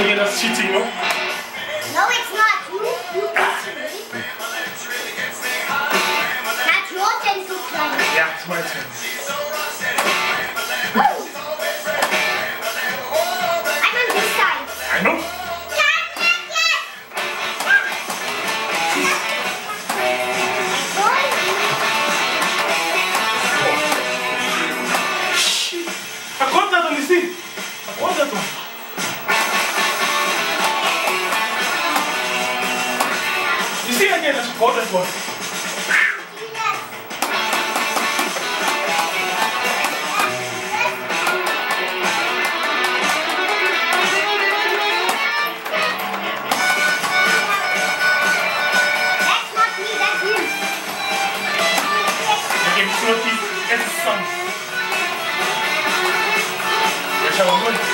again, that's cheating, no? No, it's not. You That's your turn to play. Yeah, it's my turn. I'm on this side. I know. I got that on the seat. I want that one. You see again, I got that one. That's not me, that's you. Again, it's not his, it's his son. Yes, I will.